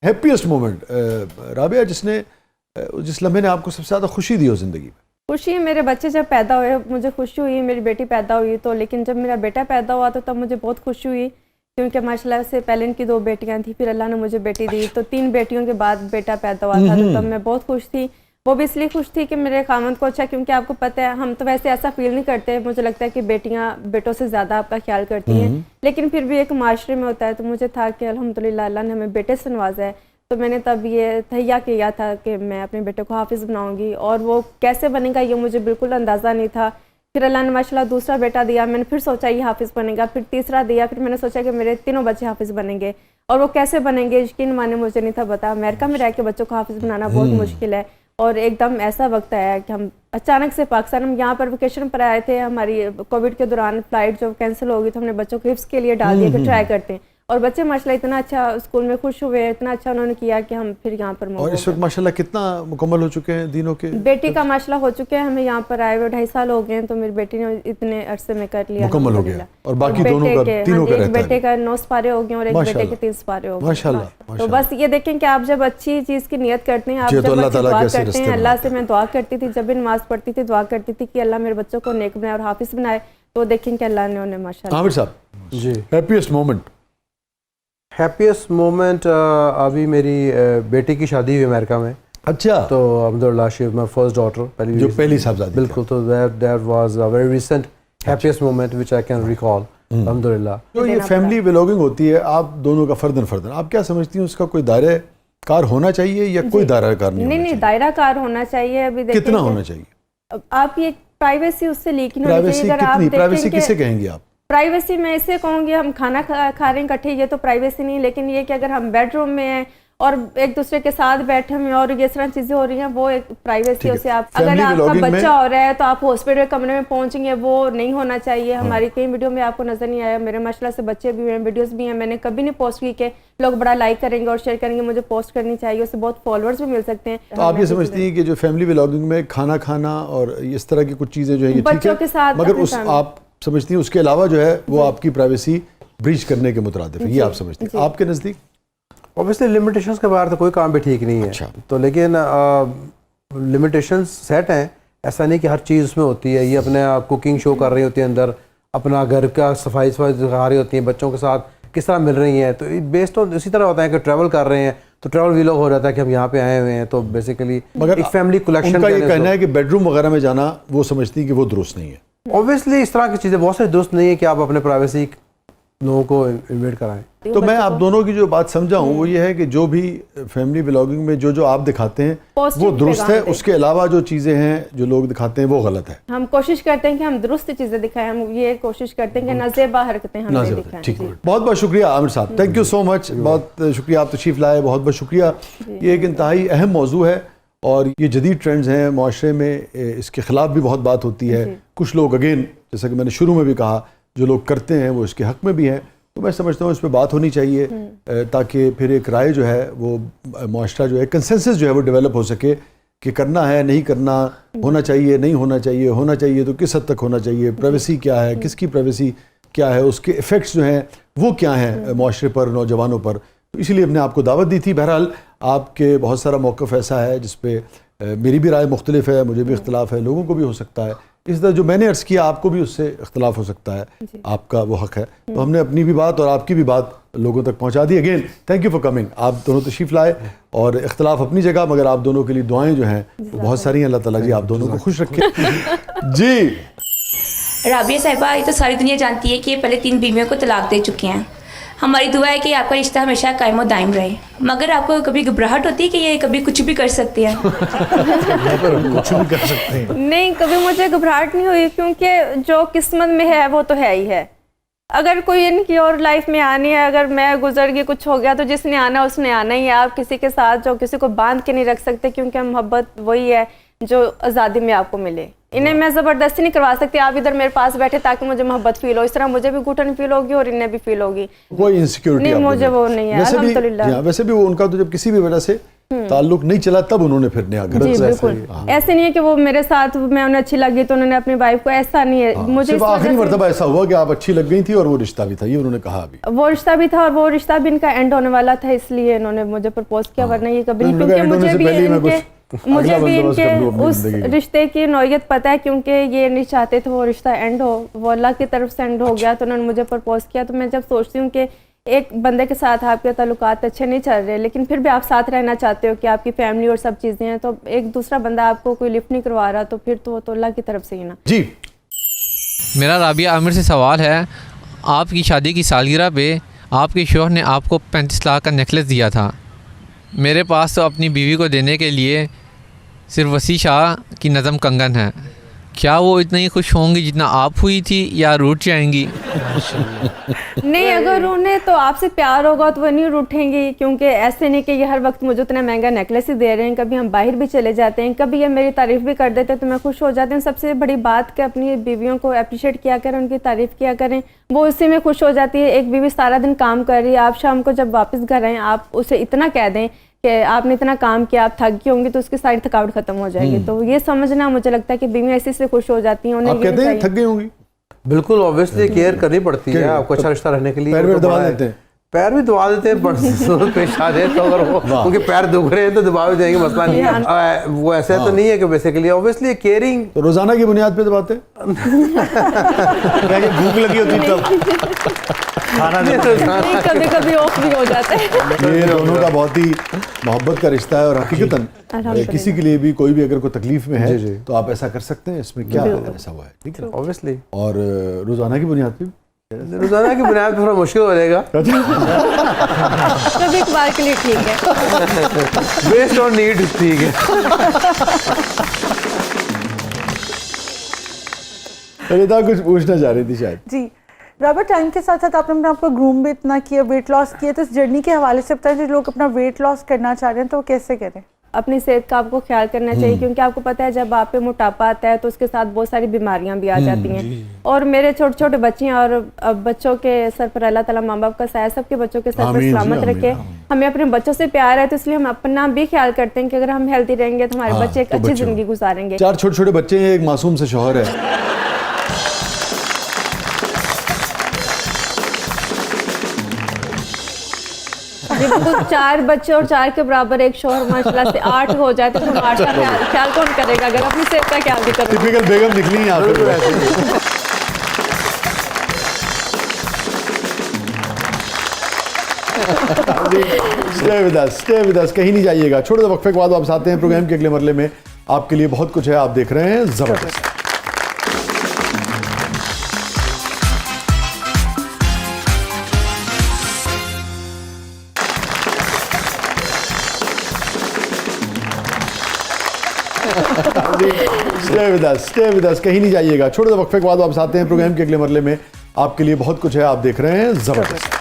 Happiest moment Rabia, जिस लम्हे ने आपको सबसे ज़्यादा खुशी दी हो ज़िंदगी में? खुशी मेरे बच्चे जब पैदा हुए मुझे खुशी हुई, मेरी बेटी पैदा हुई तो, लेकिन जब मेरा बेटा पैदा हुआ तो तब मुझे बहुत खुशी हुई, क्योंकि माशाल्लाह से पहले इनकी 2 बेटियां थी, फिर अल्लाह ने मुझे बेटी दी, तो 3 बेटियों के बाद बेटा पैदा हुआ था, तो तब मैं बहुत खुश थी। वो भी इसलिए खुश थी कि मेरे खामद को अच्छा, क्योंकि आपको पता है हम तो वैसे ऐसा फील नहीं करते, मुझे लगता है कि बेटियां बेटों से ज़्यादा आपका ख्याल करती हैं, लेकिन फिर भी एक माशरे में होता है, तो मुझे था कि अल्हम्दुलिल्लाह अल्लाह ने हमें बेटे से नवाजा है, तो मैंने तब ये तहैया किया था कि मैं अपने बेटे को हाफिज़ बनाऊंगी, और वो कैसे बनेगा ये मुझे बिल्कुल अंदाज़ा नहीं था। फिर अल्लाह ने माशाल्लाह दूसरा बेटा दिया, मैंने फिर सोचा ये हाफिज़ बनेगा, फिर तीसरा दिया, फिर मैंने सोचा कि मेरे 3 बच्चे हाफिज़ बनेंगे, और वो कैसे बनेंगे यकीन माने मुझे नहीं था पता। अमेरिका में रह के बच्चों को हाफिज़ बनाना बहुत मुश्किल है, और एकदम ऐसा वक्त आया कि हम अचानक से पाकिस्तान, हम यहाँ पर वेकेशन पर आए थे, हमारी कोविड के दौरान फ़्लाइट जो कैंसिल हो गई, तो हमने बच्चों को हिफ्ज़ के लिए डाल दिया कि ट्राई करते हैं, और बच्चे माशाल्लाह इतना अच्छा स्कूल में खुश हुए, इतना अच्छा उन्होंने किया कि हम फिर यहाँ पर। और इस वक्त माशाल्लाह कितना मुकम्मल हो चुके हैं दिनों के? बेटी का माशाल्लाह हो चुके हैं, हमें यहाँ पर आए हुए 2.5 साल हो गए हैं, तो मेरी बेटी ने इतने अरसे में कर लिया, मुकम्मल हो गया। और बाकी दोनों का, तीनों का रहता है। बेटे का 9 सिपारे हो गए और एक बेटे के 3 सिपारे हो गए माशाल्लाह। तो बस ये देखें कि आप जब अच्छी चीज़ की नियत करते हैं, आप जब दुआ करते हैं, अल्लाह से मैं दुआ करती थी, जब भी नमाज पढ़ती थी दुआ करती थी कि अल्लाह मेरे बच्चों को नेक बनाए और हाफिज़ बनाए, तो देखें कि अल्लाह ने उन्हें माशाल्लाह। आमिर साहब जी, हैप्पीएस्ट मोमेंट? हैप्पीएस्ट मोमेंट अभी मेरी बेटी की शादी हुई अमेरिका में। अच्छा। तो Abdullah she my first daughter, जो पहली साहबजादी। बिल्कुल। तो that was a very recent happiest moment which I can recall अल्हम्दुलिल्लाह। तो ये फैमिली व्लॉगिंग होती है आप दोनों का फर्दन आप क्या समझती हैं, उसका कोई दायरा कार होना चाहिए या कोई दायरा कार नहीं, दायरा कार होना चाहिए। अभी कितना होना चाहिए? आप ये प्राइवेसी उससे लीक नहीं होनी चाहिए। अगर आप प्राइवेसी किसे कहेंगी आप? प्राइवेसी मैं इसे कहूँगी, हम खाना खा रहे हैं इकट्ठे, ये तो प्राइवेसी नहीं, लेकिन ये कि अगर हम बेडरूम में हैं और एक दूसरे के साथ बैठे हुए और ये तरह चीज़ें हो रही हैं, वो एक प्राइवेसी है। आप अगर आपका बच्चा हो रहा है तो आप हॉस्पिटल कमरे में पहुंचेंगे, वो नहीं होना चाहिए। हमारी कई वीडियो में आपको नजर नहीं आया, मेरे माशाल्लाह से बच्चे भी हैं, वीडियोस भी हैं, मैंने कभी नहीं पोस्ट की कि लोग बड़ा लाइक करेंगे और शेयर करेंगे, मुझे पोस्ट करनी चाहिए, उससे बहुत फॉलोअर्स भी मिल सकते हैं। तो आप ये समझती हैं कि जो फैमिली व्लॉगिंग में खाना खाना और इस तरह की कुछ चीज़ें जो है बच्चों के साथ, मगर उस आप समझती हैं उसके अलावा जो है वो आपकी प्राइवेसी ब्रीच करने के मुतरादिफ है, ये आप समझती हैं? आपके नज़दीक ऑब्वियसली लिमिटेशंस के बाहर तो कोई काम भी ठीक नहीं है। अच्छा। तो लेकिन लिमिटेशंस सेट हैं, ऐसा नहीं कि हर चीज़ उसमें होती है। ये अपने कुकिंग शो कर रही होती है, अंदर अपना घर का सफाई दिखा रही होती हैं, बच्चों के साथ किस तरह मिल रही हैं। तो बेस्ड तो इसी तरह होता है कि ट्रैवल कर रहे हैं तो ट्रैवल व्लॉग हो जाता है कि हम यहाँ पे आए हुए हैं, तो बेसिकली एक फैमिली कलेक्शन। उनका ये कहना है कि बेडरूम वगैरह में जाना वो समझती है कि वो दुरुस्त नहीं है। ऑब्वियसली इस तरह की चीज़ें बहुत सारी दुरुस्त नहीं है कि आप अपने प्राइवेसी लोगों को इन्वेट कराएं। तो मैं आप दोनों की जो बात समझा हूँ वो ये है कि जो भी फैमिली व्लॉगिंग में जो आप दिखाते हैं वो दुरुस्त है, उसके अलावा जो चीज़ें हैं जो लोग दिखाते हैं वो गलत है। हम कोशिश करते हैं कि हम दुरुस्त चीज़ें दिखाएं, हम ये कोशिश करते हैं कि नाज़ेबा हरकतें हम दिखाएं। ठीक है, बहुत बहुत शुक्रिया आमिर साहब, थैंक यू सो मच, बहुत शुक्रिया आप तशरीफ़ लाए, बहुत बहुत शुक्रिया। ये एक इंतहाई अहम मौजू है और ये जदीद ट्रेंड्स हैं माशरे में, इसके ख़िलाफ़ भी बहुत बात होती है। कुछ लोग अगेन जैसा कि मैंने शुरू में भी कहा जो लोग करते हैं वो इसके हक़ में भी हैं, तो मैं समझता हूँ इस पर बात होनी चाहिए ताकि फिर एक राय जो है वो माशरा जो है कंसेंसस जो है वो डेवलप हो सके कि करना है नहीं करना, होना चाहिए नहीं होना चाहिए, होना चाहिए तो किस हद तक होना चाहिए, प्राइवेसी क्या है, किसकी प्राइवेसी क्या है, उसके इफ़ेक्ट्स जो हैं वो क्या हैं माशरे पर, नौजवानों पर। तो इसीलिए हमने आपको दावत दी थी। बहरहाल आपके बहुत सारा मौक़िफ़ ऐसा है जिस पे मेरी भी राय मुख्तलिफ है, मुझे भी इख्तलाफ है, लोगों को भी हो सकता है। इस तरह जो मैंने अर्ज़ किया आपको भी उससे इख्तलाफ हो सकता है, आपका वो हक़ है। तो हमने अपनी भी बात और आपकी भी बात लोगों तक पहुंचा दी। Again thank you for coming, आप दोनों तशरीफ़ लाए और इख्तलाफ अपनी जगह, मगर आप दोनों के लिए दुआएं जो हैं वो बहुत सारी हैं। अल्लाह ताला जी आप दोनों को खुश रखे। जी राबिया साहिबा, ये तो सारी दुनिया जानती है कि ये पहले 3 बीवियों को तलाक दे चुके हैं। हमारी दुआ है कि आपका रिश्ता हमेशा कायम दायम रहे, मगर आपको कभी घबराहट होती है कि ये कभी कुछ भी कर सकते हैं? कुछ भी कर सकते हैं? नहीं, कभी मुझे घबराहट नहीं हुई, क्योंकि जो किस्मत में है वो तो है ही है। अगर कोई इनकी और लाइफ में आनी है, अगर मैं गुजर गई, कुछ हो गया, तो जिसने आना उसने आना ही है। आप किसी के साथ जो किसी को बांध के नहीं रख सकते, क्योंकि मोहब्बत वही है जो आज़ादी में आपको मिले। इन्हें मैं ज़बरदस्ती नहीं करवा सकती, आप इधर मेरे पास बैठे ताकि मुझे मोहब्बत फील हो, इस तरह मुझे भी घुटन फील होगी और इन्हें भी फील होगी। कोई इनसिक्योरिटी नहीं, मुझे वो नहीं है अल्हम्दुलिल्लाह। वैसे भी वो उनका तो जब किसी भी वजह से ताल्लुक नहीं चला तब उन्होंने फिर नया घर जी ऐसा बिल्कुल ही, हाँ। ऐसे नहीं है कि वो मेरे साथ मैं उन्हें अच्छी लगी तो उन्होंने अपनी वाइफ को, ऐसा नहीं है। मुझे सिर्फ इस वजह आखिरी से- मरतबा ऐसा हुआ कि आप अच्छी लग गई थी और वो रिश्ता भी था, ये उन्होंने कहा अभी। वो रिश्ता भी था और वो रिश्ता भी इनका एंड होने वाला था, इसलिए इन्होंने मुझे प्रपोज किया, वरना ये कभी नहीं, उन्होंने कहा, क्योंकि end होने मुझे से भी पहले ही मैं इनके मुझे अगला भी बंदोबस्त कर लूं इनके अपनी उस जिंदगी का। रिश्ते की नौयत पता है, क्योंकि ये नहीं चाहते थे वो रिश्ता एंड हो, वो अल्लाह की तरफ से एंड हो गया, तो उन्होंने मुझे प्रपोज किया। तो मैं जब सोचती हूँ कि एक बंदे के साथ आपके ताल्लुकात अच्छे नहीं चल रहे, लेकिन फिर भी आप साथ रहना चाहते हो कि आपकी फैमिली और सब चीज़ें हैं, तो एक दूसरा बंदा आपको कोई लिफ्ट नहीं करवा रहा, तो फिर तो वो तो अल्लाह की तरफ से ही ना। जी मेरा राबिया आमिर से सवाल है, आपकी शादी की सालगिरह पे आपके शौहर ने आपको 35 लाख का नेकलेस दिया था। मेरे पास तो अपनी बीवी को देने के लिए सिर्फ वसी शाह की नज़म कंगन है। क्या वो इतना ही खुश होंगी जितना आप हुई थी, या रूठ जाएंगी? नहीं, अगर उन्हें तो आपसे प्यार होगा तो वो नहीं रूठेंगी, क्योंकि ऐसे नहीं कि ये हर वक्त मुझे उतना महंगा नेकलेस ही दे रहे हैं। कभी हम बाहर भी चले जाते हैं, कभी ये मेरी तारीफ़ भी कर देते हैं तो मैं खुश हो जाती हूँ। सबसे बड़ी बात कि अपनी बीवियों को अप्रिशिएट किया करें, उनकी तारीफ़ किया करें, वो उसी में खुश हो जाती है। एक बीवी सारा दिन काम कर रही है, आप शाम को जब वापस घर आएँ आप उसे इतना कह दें कि आपने इतना काम किया, आप थक गई होंगी, तो उसकी सारी थकावट खत्म हो जाएगी। तो ये समझना, मुझे लगता है कि बीवियाँ इसी से खुश हो जाती हैं। उन्हें आप ये कहते हैं चाहिए। थक गई होंगी, बिल्कुल ऑब्वियसली केयर करनी पड़ती है आपको अच्छा रिश्ता रहने के लिए। पैर वो वैर तो दबा बड़ा है। देते हैं। पैर भी दबा देते हैं, बट पेश आ जाए तो अगर वो उनके पैर दुख रहे हैं तो दबा भी देंगे, मसला नहीं है। वो ऐसा तो नहीं है कि बेसिकली ऑब्वियसली केयरिंग तो रोजाना की बुनियाद पे दबाते हैं? क्या कि भूख लगी होती तब खाना नहीं नहीं, कभी कभी ऑफ भी हो जाता है। ये दोनों का बहुत ही मोहब्बत का रिश्ता है और हकीकतन अल्हम्दुलिल्लाह। किसी के लिए भी कोई भी अगर कोई तकलीफ में है जी, जी। तो आप ऐसा कर सकते हैं, इसमें क्या ऐसा हुआ है, ठीक है। ऑब्वियसली और रोजाना की बुनियाद पे रोजाना की बुनियाद पर थोड़ा मुश्किल हो जाएगा, कभी कभार के लिए ठीक है। बेस्ड ऑन नीड, ठीक है। अनिता कुछ पूछना चाह रही थी शायद। जी रॉबर्ट, टाइम के साथ साथ आपने अपने आपको ग्रूम भी इतना किया, वेट लॉस किया, तो इस जर्नी के हवाले से बताएं, जो लोग अपना वेट लॉस करना चाह रहे हैं तो वो कैसे करें? अपनी सेहत का आपको ख्याल करना चाहिए, क्योंकि आपको पता है जब आप पे मोटापा आता है तो उसके साथ बहुत सारी बीमारियां भी आ जाती हैं। और मेरे छोटे छोटे बच्चे हैं, और अब बच्चों के सर पर अल्लाह ताला माँ बाप का साया सबके बच्चों के सर पर आमीन जी, सलामत आमीन, रखे। आमीन। हमें अपने बच्चों से प्यार है, तो इसलिए हम अपना भी ख्याल करते हैं कि अगर हम हेल्दी रहेंगे तो हमारे हाँ, बच्चे एक तो अच्छी बच्चों- जिंदगी गुजारेंगे। 4 छोटे छोटे बच्चे हैं, एक मासूम से शौहर है। जब तो 4 बच्चे और 4 के बराबर एक शौहर माशाल्लाह से 8 हो जाए तो फिर 8 का ख्याल कौन करेगा, अगर अपनी सेहत का ख्याल भी करें। टिपिकल बेगम निकली यहाँ पे। स्टे विद अस, कहीं नहीं जाइएगा। छोटे से वक्फे के बाद वापस आते हैं प्रोग्राम के अगले मरले में। आपके लिए बहुत कुछ है, आप देख रहे हैं जबरदस्त। स्टे विद अस, कहीं नहीं जाइएगा। छोटे से वक्फे के बाद वापस आते हैं प्रोग्राम के अगले मरले में। आपके लिए बहुत कुछ है, आप देख रहे हैं जबरदस्त।